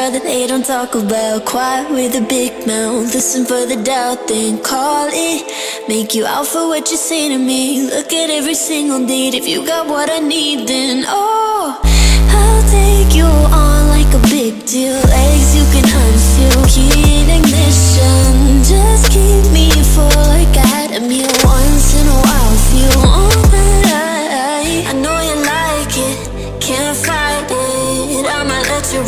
girl that they don't talk about. Quiet with a big mouth, listen for the doubt, then call it. Make you out for what you say to me. Look at every single date. If you got what I need, then oh, I'll take you on